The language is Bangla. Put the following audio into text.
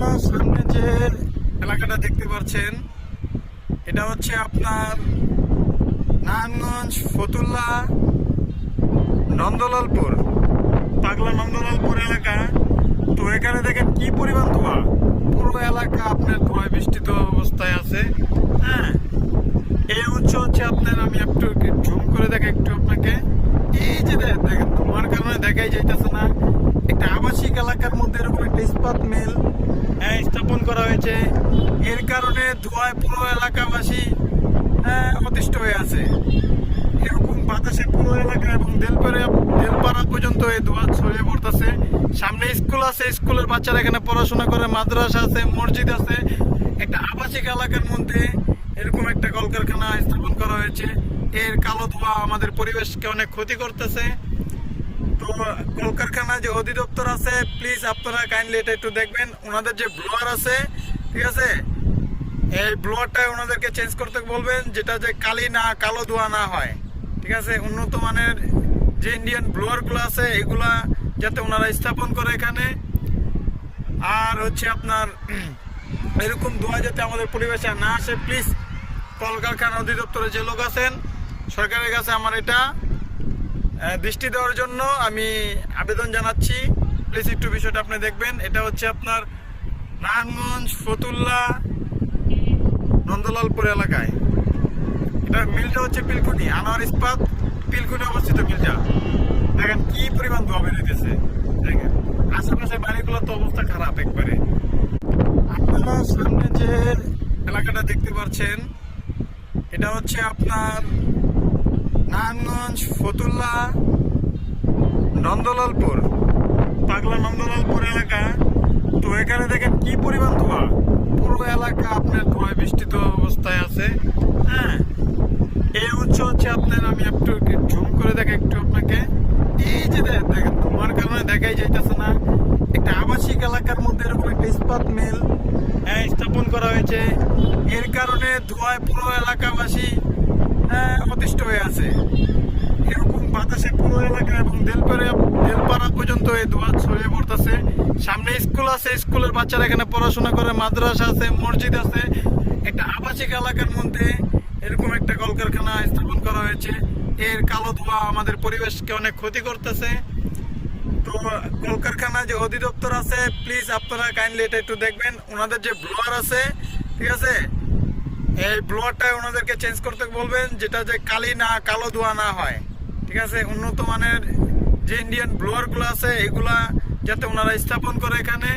আপনারা সামনে যে এলাকাটা দেখতে পাচ্ছেন এটা হচ্ছে আপনার নারায়ণগঞ্জ ফতুল্লা নন্দলালপুর পাগলা নন্দলালপুর এলাকা। তো এখানে দেখেন কি পরিমাণ ধোঁয়া, পুরো এলাকা আপনার ধোঁয়ায় বৃষ্টিত অবস্থায় আছে। হ্যাঁ, এই উৎস হচ্ছে আপনার, আমি একটু জুম করে দেখে একটু আপনাকে, এই যে দেখেন ধোঁয়ার কারণে দেখাই যাইতেছে না। একটা আবাসিক এলাকার মধ্যে এরকম একটা ইস্পাত মিল স্থাপন করা হয়েছে, এর কারণে ধোঁয়ায় পুরো এলাকাবাসী অতিষ্ঠ হয়ে আছে। এরকম বাতাসে পুরো এলাকা এবং দেলপাড়া পর্যন্ত এই ধোঁয়া ছড়িয়ে পড়তেছে। সামনে স্কুল আছে, স্কুলের বাচ্চারা এখানে পড়াশোনা করে, মাদ্রাসা আছে, মসজিদ আছে। একটা আবাসিক এলাকার মধ্যে এরকম একটা কলকারখানা স্থাপন করা হয়েছে। এর কালো ধোঁয়া আমাদের পরিবেশকে অনেক ক্ষতি করতেছে। তো কলকারখানা যে অধিদপ্তর আছে, প্লিজ আপনারা কাইন্ডলি এটা একটু দেখবেন। ওনাদের যে ব্লোয়ার আছে, ঠিক আছে, এই ব্লোয়ারটা ওনাদেরকে চেঞ্জ করতে বলবেন, যেটা যে কালো ধোঁয়া না হয়। ঠিক আছে, উন্নত মানের যে ইন্ডিয়ান ব্লোয়ারগুলো আছে এগুলা যাতে ওনারা স্থাপন করে এখানে। আর হচ্ছে আপনার এরকম ধোঁয়া যাতে আমাদের পরিবেশে না আসে, প্লিজ কলকারখানা অধিদপ্তরে যে লোক আছেন, সরকারের কাছে আমার এটা দৃষ্টি দেওয়ার জন্য আমি আবেদন জানাচ্ছি। প্লিজ একটু বিষয়টা আপনি দেখবেন। এটা হচ্ছে আপনার নারায়ণগঞ্জ ফতুল্লা নন্দলালপুর এলাকায়। এটা মিলটা হচ্ছে পিলকুনি, আনোয়ার ইস্পাত পিলকুনি অবস্থিত মিলটা। দেখেন কি পরিমাণ ধোঁয়া বেরোতেছে, দেখেন আশেপাশে বাড়িগুলোর তো অবস্থা খারাপ একবারে। আপনারা সামনে যে এলাকাটা দেখতে পাচ্ছেন এটা হচ্ছে আপনার নারায়ণগঞ্জ ফতুল্লা নন্দলালপুর পাগলা নন্দলালপুর এলাকা। তো এখানে দেখেন কি পরিমাণ ধোঁয়া, পুরো এলাকা আপনার ধোঁয়ায় বৃষ্টিত অবস্থায় আছে। হ্যাঁ, এই উৎস হচ্ছে আপনার, আমি একটু জুম করে দেখে একটু আপনাকে, এই যে দেখেন ধোঁয়ার কারণে দেখাই যাইতেছে না। একটা আবাসিক এলাকার মধ্যে এরকম একটা ইস্পাত মিল স্থাপন করা হয়েছে, এর কারণে ধোঁয়ায় পুরো এলাকাবাসী অতিষ্ঠ হয়ে আছে। এরকম বাতাসে পুরো এলাকা এবং দেলপাড়া পর্যন্ত এই ধোঁয়া ছড়িয়ে পড়তেছে। সামনে স্কুল আছে, স্কুলের বাচ্চারা এখানে পড়াশোনা করে, মাদ্রাসা আছে, মসজিদ আছে। একটা আবাসিক এলাকার মধ্যে এরকম একটা কলকারখানা স্থাপন করা হয়েছে, এর কালো ধোঁয়া আমাদের পরিবেশকে অনেক ক্ষতি করতেছে। তো কলকারখানা যে অধিদপ্তর আছে, প্লিজ আপনারা কাইন্ডলি এটা একটু দেখবেন। ওনাদের যে ব্লোয়ার আছে, ঠিক আছে, এই ব্লোয়ারটা ওনাদেরকে চেঞ্জ করতে বলবেন, যেটা যে কালো ধোঁয়া না হয়। ঠিক আছে, উন্নত মানের যে ইন্ডিয়ান ব্লোয়ারগুলো আছে এগুলা যাতে ওনারা স্থাপন করে এখানে।